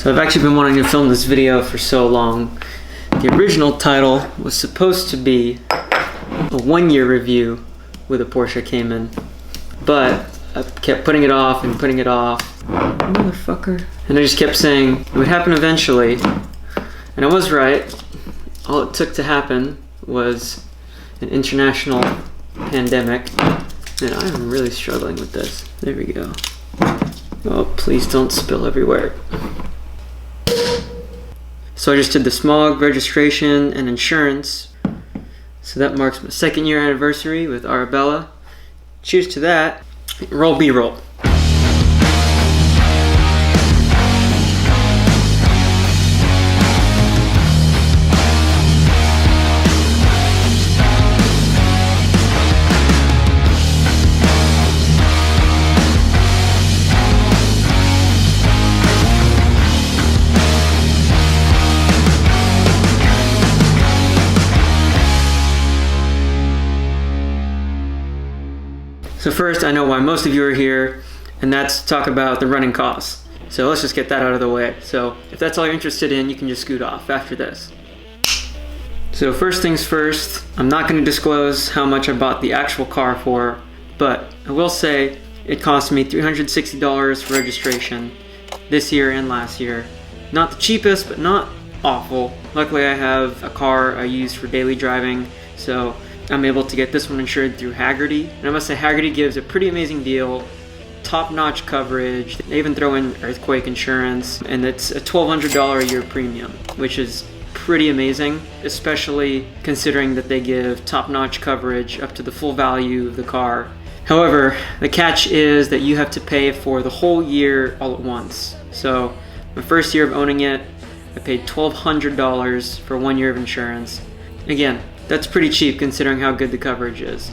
So I've actually been wanting to film this video for so long. The original title was supposed to be a 1-year review with a Porsche Cayman, but I kept putting it off and putting it off. Motherfucker. And I just kept saying it would happen eventually. And I was right. All it took to happen was an international pandemic. And I'm really struggling with this. There we go. Oh, please don't spill everywhere. So I just did the smog registration and insurance. So that marks my 2nd year anniversary with Arabella. Cheers to that. Roll B-roll. So first, I know why most of you are here, and that's to talk about the running costs. So let's just get that out of the way. So if that's all you're interested in, you can just scoot off after this. So first things first, I'm not going to disclose how much I bought the actual car for, but I will say it cost me $360 for registration this year and last year. Not the cheapest, but not awful. Luckily I have a car I use for daily driving, so I'm able to get this one insured through Haggerty. And I must say Haggerty gives a pretty amazing deal, top-notch coverage. They even throw in earthquake insurance, and it's a $1,200 a year premium, which is pretty amazing, especially considering that they give top-notch coverage up to the full value of the car. However, the catch is that you have to pay for the whole year all at once. So my first year of owning it, I paid $1,200 for 1 year of insurance. Again, that's pretty cheap considering how good the coverage is.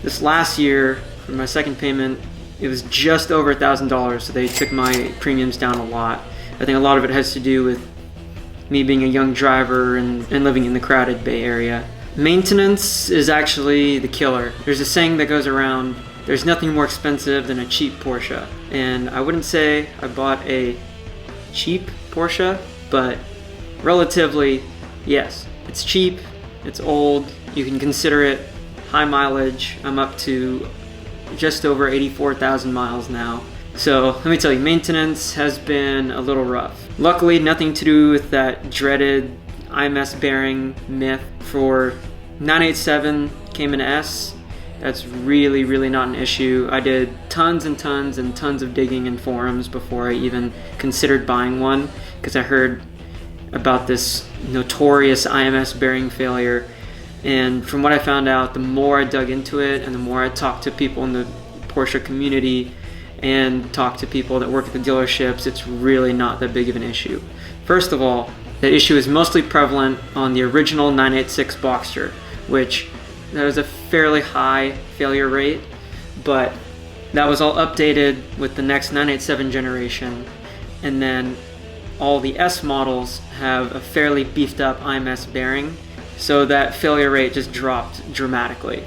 This last year, for my second payment, it was just over $1,000, so they took my premiums down a lot. I think a lot of it has to do with me being a young driver and living in the crowded Bay Area. Maintenance is actually the killer. There's a saying that goes around, there's nothing more expensive than a cheap Porsche. And I wouldn't say I bought a cheap Porsche, but relatively, yes, it's cheap. It's old, you can consider it high mileage. I'm up to just over 84,000 miles now. So let me tell you, maintenance has been a little rough. Luckily, nothing to do with that dreaded IMS Bearing myth. For 987 Cayman S, that's really not an issue. I did tons and tons and tons of digging in forums before I even considered buying one, because I heard about this notorious IMS bearing failure, and from what I found out, the more I dug into it and the more I talked to people in the Porsche community and talked to people that work at the dealerships, it's really not that big of an issue. First of all, that issue is mostly prevalent on the original 986 Boxster, which that was a fairly high failure rate, but that was all updated with the next 987 generation, and then all the S models have a fairly beefed up IMS bearing, so that failure rate just dropped dramatically.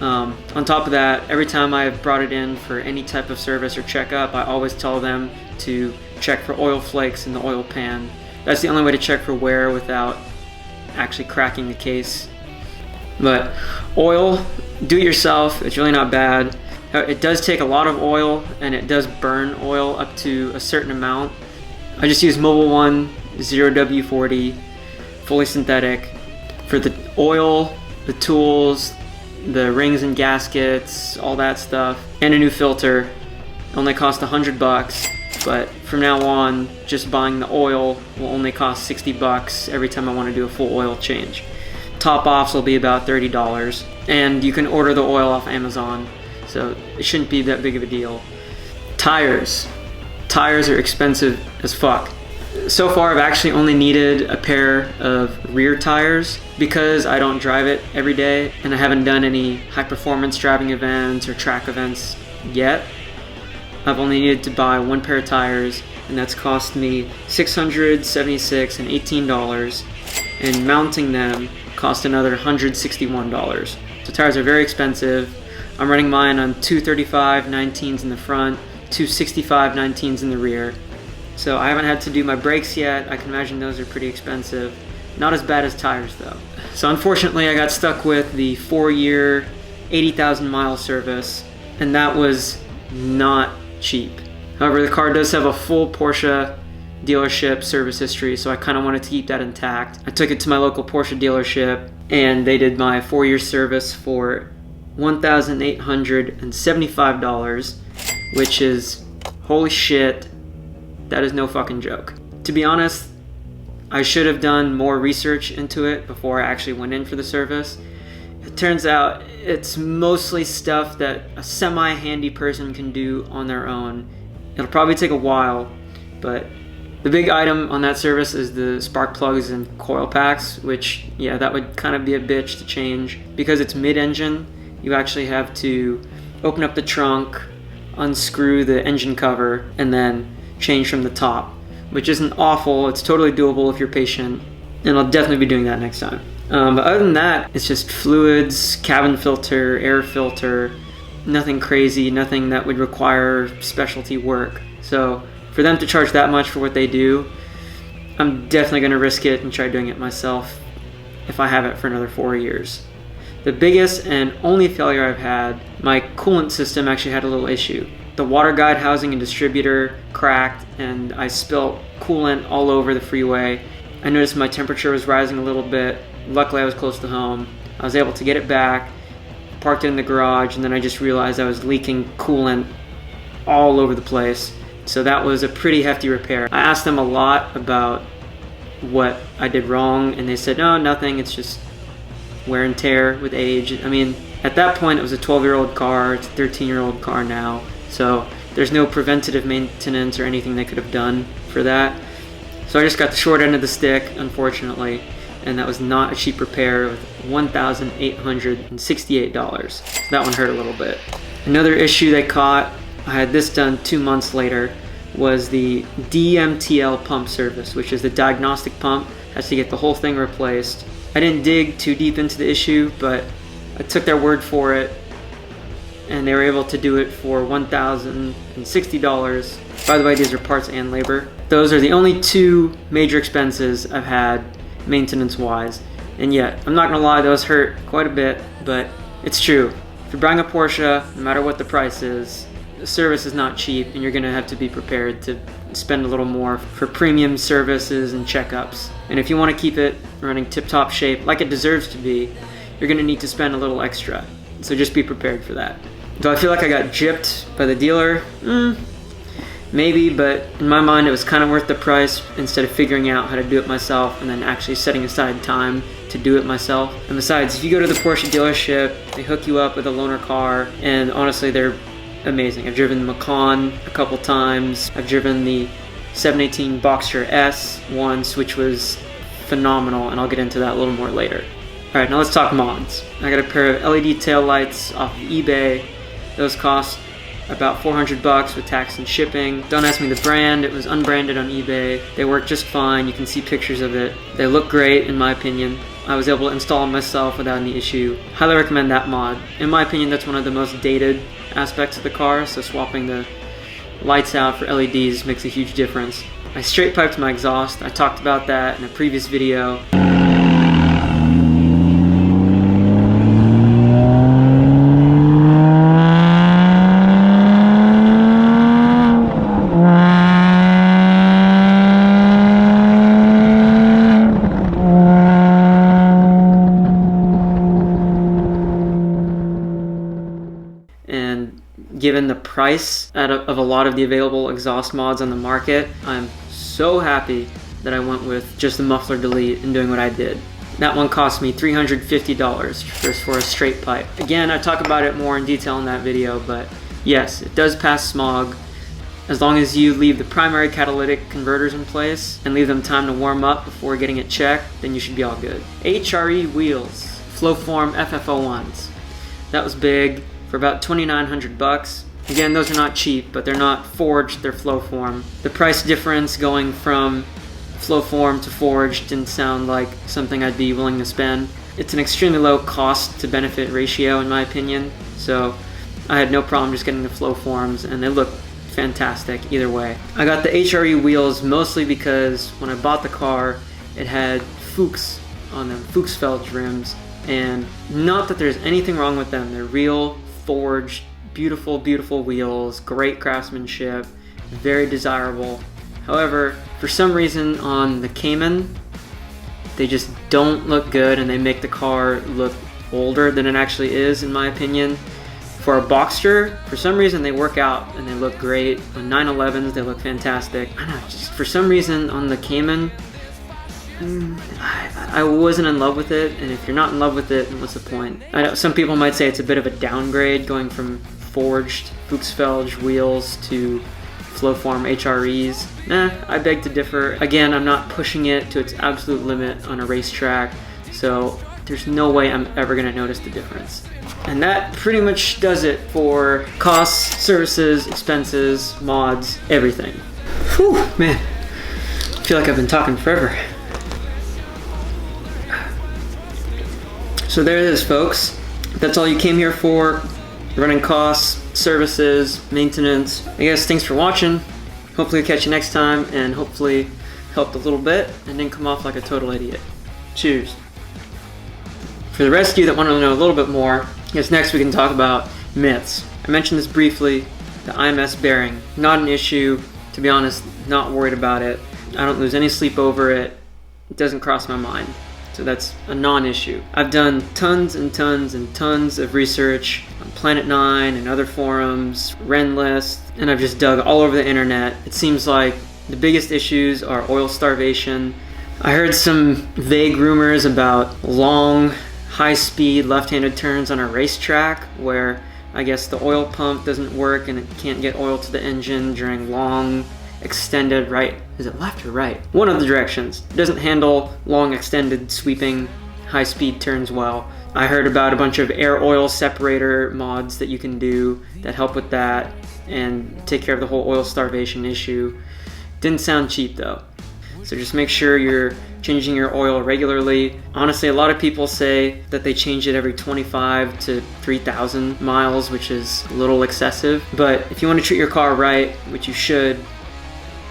On top of that, every time I've brought it in for any type of service or checkup, I always tell them to check for oil flakes in the oil pan. That's the only way to check for wear without actually cracking the case. But oil, do it yourself, it's really not bad. It does take a lot of oil, and it does burn oil up to a certain amount. I just use Mobil 1 0W40, fully synthetic. For the oil, the tools, the rings and gaskets, all that stuff, and a new filter, only cost $100, but from now on, just buying the oil will only cost $60 every time I want to do a full oil change. Top offs will be about $30, and you can order the oil off Amazon, so it shouldn't be that big of a deal. Tires. Tires are expensive as fuck. So far I've actually only needed a pair of rear tires because I don't drive it every day and I haven't done any high performance driving events or track events yet. I've only needed to buy one pair of tires, and that's cost me $676 and $18, and mounting them cost another $161. So tires are very expensive. I'm running mine on 235 19s in the front, 265 19s in the rear. So I haven't had to do my brakes yet. I can imagine those are pretty expensive. Not as bad as tires though. So unfortunately I got stuck with the 4-year, 80,000 mile service, and that was not cheap. However, the car does have a full Porsche dealership service history, so I kind of wanted to keep that intact. I took it to my local Porsche dealership and they did my 4-year service for $1,875, which is, holy shit, that is no fucking joke. To be honest, I should have done more research into it before I actually went in for the service. It turns out it's mostly stuff that a semi-handy person can do on their own. It'll probably take a while, but the big item on that service is the spark plugs and coil packs, which, yeah, that would kind of be a bitch to change. Because it's mid-engine, you actually have to open up the trunk, unscrew the engine cover, and then change from the top, which isn't awful. It's totally doable if you're patient, and I'll definitely be doing that next time. But other than that, it's just fluids, cabin filter, air filter, nothing crazy, nothing that would require specialty work. So for them to charge that much for what they do, I'm definitely going to risk it and try doing it myself if I have it for another 4 years. The biggest and only failure I've had, my coolant system actually had a little issue. The water guide housing and distributor cracked and I spilt coolant all over the freeway. I noticed my temperature was rising a little bit. Luckily I was close to home. I was able to get it back, parked it in the garage, and then I just realized I was leaking coolant all over the place. So that was a pretty hefty repair. I asked them a lot about what I did wrong, and they said, no, nothing, it's just wear and tear with age. I mean, at that point it was a 12-year-old car, it's a 13-year-old car now, so there's no preventative maintenance or anything they could have done for that. So I just got the short end of the stick, unfortunately, and that was not a cheap repair with $1,868. So that one hurt a little bit. Another issue they caught, I had this done 2 months later, was the DMTL pump service, which is the diagnostic pump. Has to get the whole thing replaced. I didn't dig too deep into the issue, but I took their word for it, and they were able to do it for $1,060. By the way, these are parts and labor. Those are the only 2 major expenses I've had maintenance-wise, and yet, I'm not gonna lie, those hurt quite a bit, but it's true. If you're buying a Porsche, no matter what the price is, the service is not cheap, and you're gonna have to be prepared to spend a little more for premium services and checkups. And if you want to keep it running tip-top shape like it deserves to be, you're gonna need to spend a little extra. So just be prepared for that. Do I feel like I got gypped by the dealer? Maybe, but in my mind it was kind of worth the price instead of figuring out how to do it myself and then actually setting aside time to do it myself. And besides, if you go to the Porsche dealership, they hook you up with a loaner car, and honestly they're amazing. I've driven the Macan a couple times. I've driven the 718 Boxster S once, which was phenomenal, and I'll get into that a little more later. Alright, now let's talk mods. I got a pair of LED tail lights off of eBay. Those cost about $400 with tax and shipping. Don't ask me the brand, it was unbranded on eBay. They work just fine, you can see pictures of it. They look great in my opinion. I was able to install them myself without any issue. Highly recommend that mod. In my opinion, that's one of the most dated aspects of the car, so swapping the lights out for LEDs makes a huge difference. I straight piped my exhaust. I talked about that in a previous video. And given the price of a lot of the available exhaust mods on the market, I'm so happy that I went with just the muffler delete and doing what I did. That one cost me $350 for a straight pipe. Again, I talk about it more in detail in that video, but yes, it does pass smog. As long as you leave the primary catalytic converters in place and leave them time to warm up before getting it checked, then you should be all good. HRE wheels, Flowform FF01s. That was big, for about $2,900. Again, those are not cheap, but they're not forged, they're Flowform. The price difference going from Flowform to forged didn't sound like something I'd be willing to spend. It's an extremely low cost to benefit ratio in my opinion, so I had no problem just getting the Flowforms, and they look fantastic either way. I got the HRE wheels mostly because when I bought the car, it had Fuchs on them, Fuchs Felge rims, and not that there's anything wrong with them. They're real, forged, beautiful, beautiful wheels, great craftsmanship, very desirable. However, for some reason on the Cayman, they just don't look good and they make the car look older than it actually is, in my opinion. For a Boxster, for some reason they work out and they look great. On 911s, they look fantastic. I don't know, just for some reason on the Cayman, I wasn't in love with it, and if you're not in love with it, then what's the point? I know some people might say it's a bit of a downgrade going from forged Fuchs Felge wheels to Flowform HREs. I beg to differ. Again, I'm not pushing it to its absolute limit on a racetrack, so there's no way I'm ever going to notice the difference. And that pretty much does it for costs, services, expenses, mods, everything. Whew, man. I feel like I've been talking forever. So there it is, folks. That's all you came here for. Running costs, services, maintenance. I guess thanks for watching. Hopefully I'll catch you next time, and hopefully helped a little bit and didn't come off like a total idiot. Cheers. For the rest of you that want to know a little bit more, I guess next we can talk about myths. I mentioned this briefly, the IMS Bearing. Not an issue, to be honest, not worried about it. I don't lose any sleep over it. It doesn't cross my mind. So that's a non-issue. I've done tons and tons and tons of research on Planet 9 and other forums, Renlist, and I've just dug all over the internet. It seems like the biggest issues are oil starvation. I heard some vague rumors about long, high-speed left-handed turns on a racetrack where I guess the oil pump doesn't work and it can't get oil to the engine during long, extended right. Is it left or right? One of the directions. It doesn't handle long, extended, sweeping, high-speed turns well. I heard about a bunch of air oil separator mods that you can do that help with that and take care of the whole oil starvation issue. Didn't sound cheap though. So just make sure you're changing your oil regularly. Honestly, a lot of people say that they change it every 25 to 3,000 miles, which is a little excessive. But if you want to treat your car right, which you should,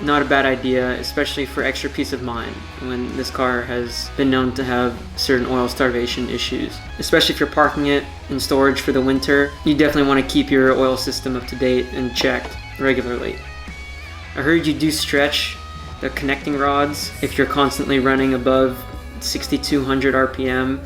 not a bad idea, especially for extra peace of mind when this car has been known to have certain oil starvation issues. Especially if you're parking it in storage for the winter, you definitely want to keep your oil system up to date and checked regularly. I heard you do stretch the connecting rods if you're constantly running above 6,200 RPM.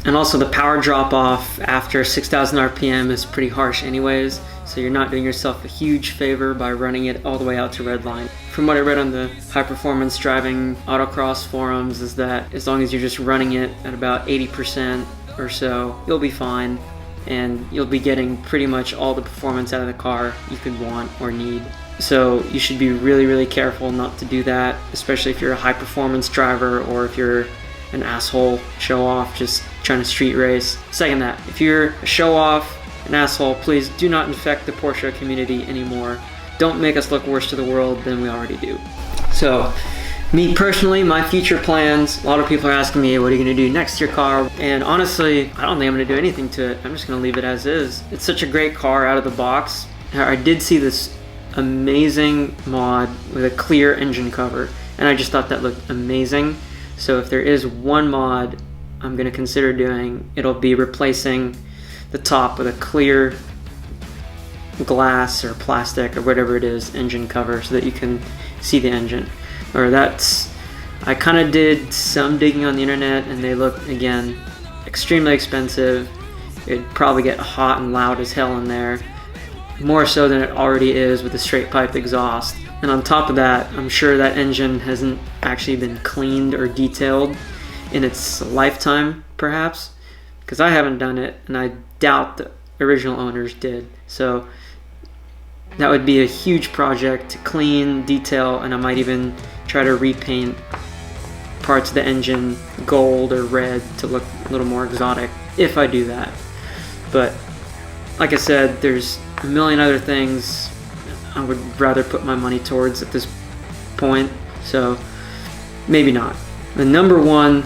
And also the power drop off after 6,000 RPM is pretty harsh anyways, so you're not doing yourself a huge favor by running it all the way out to redline. From what I read on the high performance driving autocross forums is that as long as you're just running it at about 80% or so, you'll be fine and you'll be getting pretty much all the performance out of the car you could want or need. So you should be really, really careful not to do that, especially if you're a high performance driver or if you're an asshole show off just trying to street race. Second that, if you're a show off, an asshole, please do not infect the Porsche community anymore. Don't make us look worse to the world than we already do. So, me personally, my future plans, a lot of people are asking me, what are you going to do next to your car? And honestly, I don't think I'm going to do anything to it. I'm just going to leave it as is. It's such a great car out of the box. I did see this amazing mod with a clear engine cover, and I just thought that looked amazing. So if there is one mod I'm going to consider doing, it'll be replacing the top with a clear glass or plastic or whatever it is engine cover so that you can see the engine. Or that's, I kind of did some digging on the internet and they look, again, extremely expensive. It'd probably get hot and loud as hell in there, more so than it already is with a straight pipe exhaust. And on top of that, I'm sure that engine hasn't actually been cleaned or detailed in its lifetime, perhaps, because I haven't done it and I doubt the original owners did. So that would be a huge project to clean, detail, and I might even try to repaint parts of the engine gold or red to look a little more exotic if I do that. But like I said, there's a million other things I would rather put my money towards at this point, so maybe not. The number one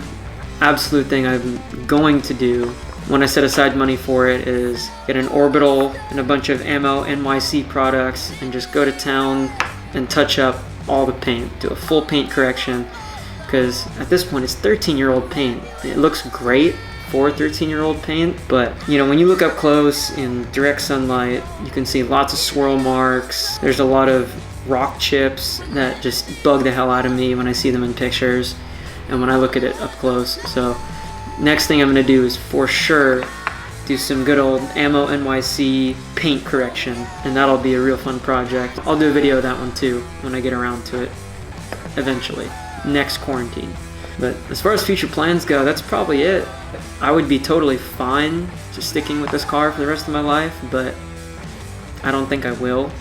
absolute thing I'm going to do when I set aside money for it is get an orbital and a bunch of Ammo NYC products and just go to town and touch up all the paint, do a full paint correction, because at this point it's 13-year-old paint. It looks great for 13-year-old paint, but you know, when you look up close in direct sunlight, you can see lots of swirl marks. There's a lot of rock chips that just bug the hell out of me when I see them in pictures and when I look at it up close. So next thing I'm going to do is for sure do some good old Ammo NYC paint correction, and that'll be a real fun project. I'll do a video of that one too when I get around to it eventually, next quarantine. But as far as future plans go, that's probably it. I would be totally fine just sticking with this car for the rest of my life, but I don't think I will.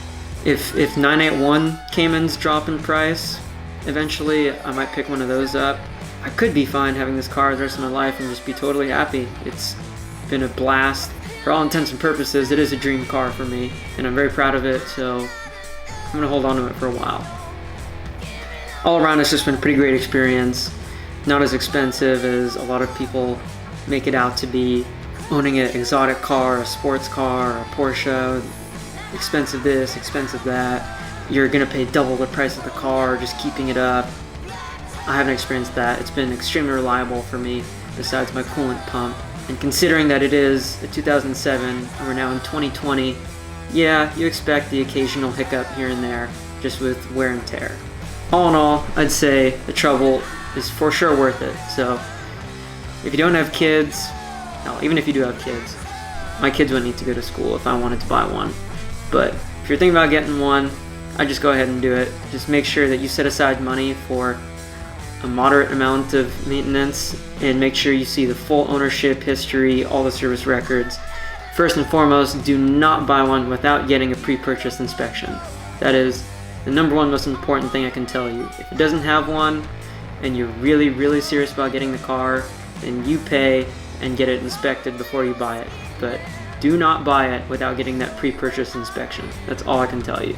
If 981 Caymans drop in price, eventually I might pick one of those up. I could be fine having this car the rest of my life and just be totally happy. It's been a blast. For all intents and purposes, it is a dream car for me, and I'm very proud of it, so I'm gonna hold on to it for a while. All around, it's just been a pretty great experience. Not as expensive as a lot of people make it out to be. Owning an exotic car, a sports car, a Porsche, expensive this, expensive that. You're gonna pay double the price of the car just keeping it up. I haven't experienced that. It's been extremely reliable for me, besides my coolant pump. And considering that it is a 2007 and we're now in 2020, yeah, you expect the occasional hiccup here and there, just with wear and tear. All in all, I'd say the trouble is for sure worth it. So if you don't have kids, no, even if you do have kids, my kids wouldn't need to go to school if I wanted to buy one. But if you're thinking about getting one, I'd just go ahead and do it. Just make sure that you set aside money for a moderate amount of maintenance, and make sure you see the full ownership history, all the service records. First and foremost, do not buy one without getting a pre-purchase inspection. That is the number one most important thing I can tell you. If it doesn't have one and you're really, really serious about getting the car, then you pay and get it inspected before you buy it. But do not buy it without getting that pre-purchase inspection. That's all I can tell you.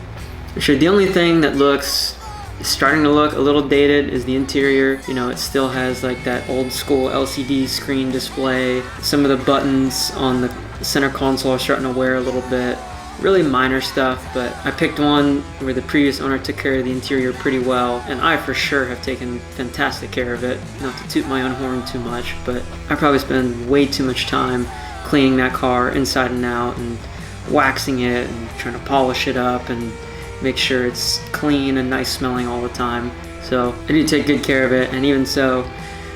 Sure, the only thing that is starting to look a little dated is the interior. You know, it still has like that old school LCD screen display. Some of the buttons on the center console are starting to wear a little bit. Really minor stuff, but I picked one where the previous owner took care of the interior pretty well, and I for sure have taken fantastic care of it. Not to toot my own horn too much, but I probably spend way too much time cleaning that car inside and out and waxing it and trying to polish it up and make sure it's clean and nice smelling all the time. So I do take good care of it, and even so,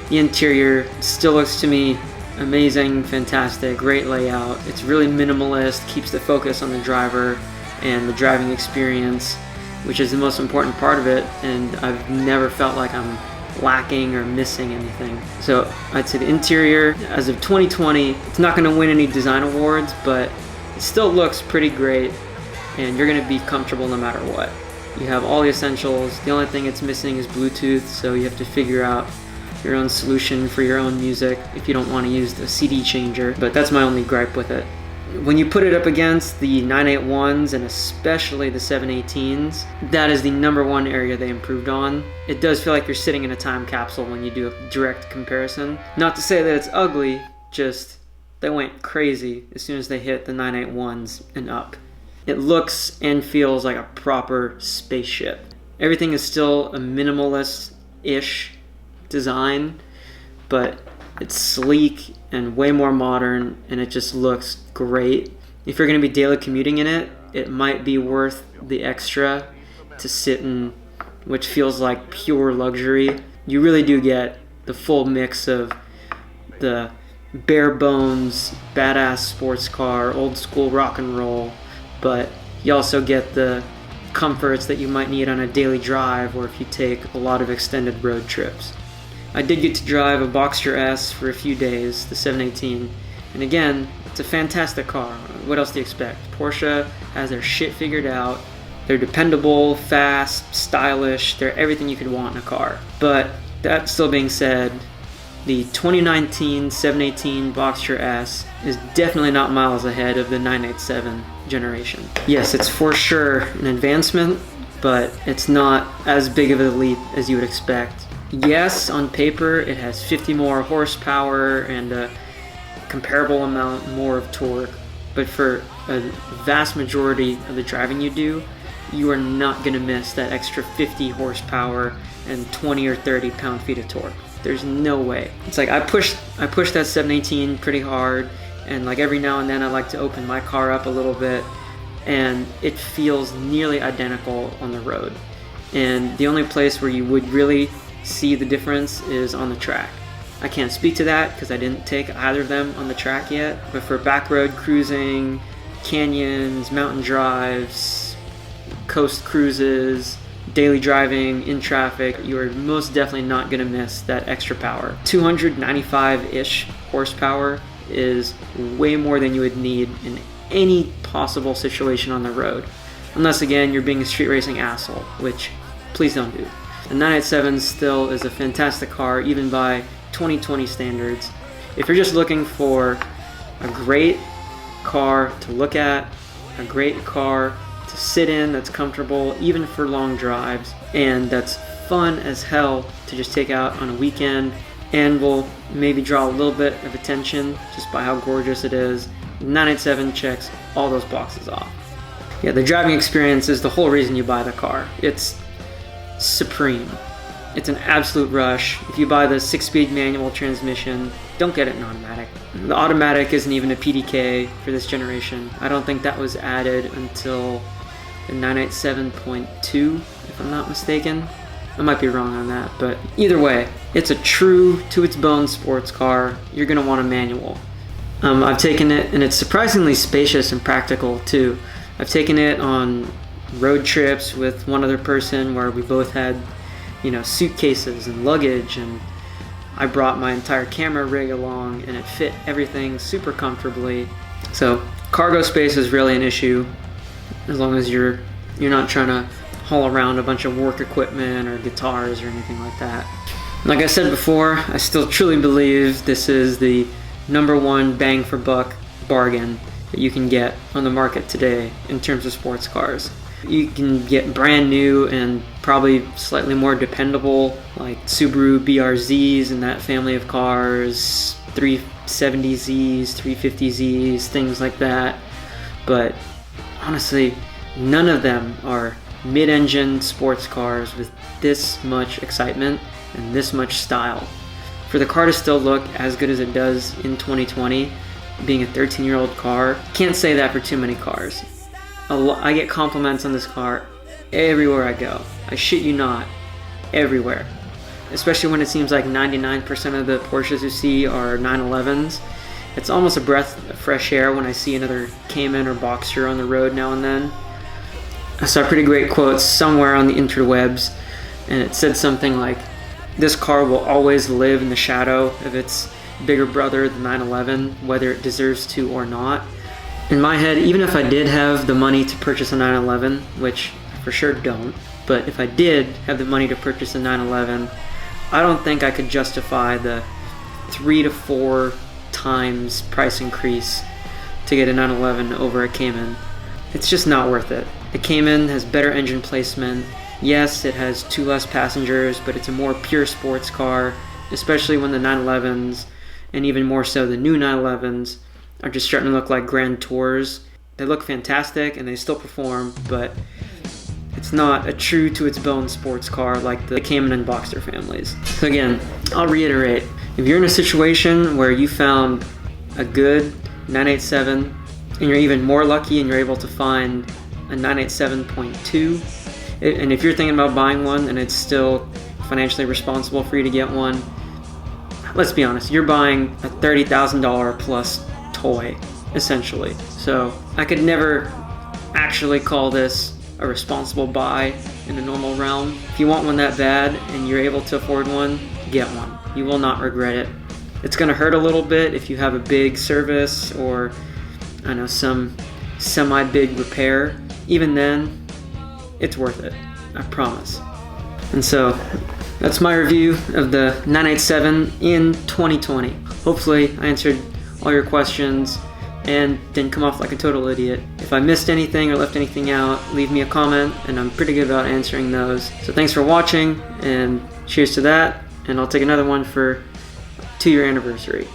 the interior still looks to me amazing, fantastic, great layout. It's really minimalist, keeps the focus on the driver and the driving experience, which is the most important part of it, and I've never felt like I'm lacking or missing anything. So I'd say the interior, as of 2020, it's not going to win any design awards, but it still looks pretty great, and you're going to be comfortable no matter what. You have all the essentials. The only thing it's missing is Bluetooth, so you have to figure out your own solution for your own music if you don't want to use the CD changer, but that's my only gripe with it. When you put it up against the 981s and especially the 718s, that is the number one area they improved on. It does feel like you're sitting in a time capsule when you do a direct comparison. Not to say that it's ugly, just they went crazy as soon as they hit the 981s and up. It looks and feels like a proper spaceship. Everything is still a minimalist-ish design, but it's sleek and way more modern, and it just looks great. If you're going to be daily commuting in it, it might be worth the extra to sit in, which feels like pure luxury. You really do get the full mix of the bare bones, badass sports car, old school rock and roll, but you also get the comforts that you might need on a daily drive or if you take a lot of extended road trips. I did get to drive a Boxster S for a few days, the 718, and again, it's a fantastic car. What else do you expect? Porsche has their shit figured out. They're dependable, fast, stylish, they're everything you could want in a car. But that still being said, the 2019 718 Boxster S is definitely not miles ahead of the 987 generation. Yes, it's for sure an advancement, but it's not as big of a leap as you would expect. Yes, on paper it has 50 more horsepower and a comparable amount more of torque, but for a vast majority of the driving you do, you are not going to miss that extra 50 horsepower and 20 or 30 pound-feet of torque. There's no way. It's like I push that 718 pretty hard, and like every now and then I like to open my car up a little bit, and it feels nearly identical on the road. And the only place where you would really see the difference is on the track. I can't speak to that because I didn't take either of them on the track yet, but for back road cruising, canyons, mountain drives, coast cruises, daily driving, in traffic, you are most definitely not going to miss that extra power. 295-ish horsepower is way more than you would need in any possible situation on the road. Unless, again, you're being a street racing asshole, which please don't do. The 987 still is a fantastic car, even by 2020 standards. If you're just looking for a great car to look at, a great car to sit in that's comfortable even for long drives, and that's fun as hell to just take out on a weekend and will maybe draw a little bit of attention just by how gorgeous it is, 987 checks all those boxes off. Yeah, the driving experience is the whole reason you buy the car. It's supreme. It's an absolute rush. If you buy the 6-speed manual transmission, don't get it in automatic. The automatic isn't even a PDK for this generation. I don't think that was added until the 987.2, if I'm not mistaken. I might be wrong on that, but either way, it's a true to its bone sports car. You're gonna want a manual. I've taken it, and it's surprisingly spacious and practical too. I've taken it on road trips with one other person where we both had, suitcases and luggage, and I brought my entire camera rig along, and it fit everything super comfortably. So cargo space is really an issue, as long as you're not trying to haul around a bunch of work equipment or guitars or anything like that. Like I said before, I still truly believe this is the #1 bang for buck bargain that you can get on the market today in terms of sports cars. You can get brand new and probably slightly more dependable, like Subaru BRZs and that family of cars, 370Zs, 350Zs, things like that. But honestly, none of them are mid-engine sports cars with this much excitement and this much style. For the car to still look as good as it does in 2020, being a 13-year-old car, can't say that for too many cars. I get compliments on this car everywhere I go. I shit you not, everywhere. Especially when it seems like 99% of the Porsches you see are 911s. It's almost a breath of fresh air when I see another Cayman or Boxster on the road now and then. I saw a pretty great quote somewhere on the interwebs, and it said something like, "This car will always live in the shadow of its bigger brother, the 911, whether it deserves to or not." In my head, even if I did have the money to purchase a 911, which I for sure don't, but if I did have the money to purchase a 911, I don't think I could justify the 3 to 4 times price increase to get a 911 over a Cayman. It's just not worth it. The Cayman has better engine placement. Yes, it has 2 less passengers, but it's a more pure sports car, especially when the 911s, and even more so the new 911s, are just starting to look like Grand Tours. They look fantastic and they still perform, but it's not a true to its bone sports car like the Cayman and Boxster families. So again, I'll reiterate, if you're in a situation where you found a good 987 and you're even more lucky and you're able to find a 987.2, and if you're thinking about buying one and it's still financially responsible for you to get one, let's be honest, you're buying a $30,000 plus toy, essentially. So I could never actually call this a responsible buy in a normal realm. If you want one that bad and you're able to afford one, get one. You will not regret it. It's gonna hurt a little bit if you have a big service or, I don't know, some semi-big repair. Even then, it's worth it, I promise. And so that's my review of the 987 in 2020. Hopefully I answered all your questions and didn't come off like a total idiot. If I missed anything or left anything out, leave me a comment and I'm pretty good about answering those. So thanks for watching and cheers to that, and I'll take another one for 2-year anniversary.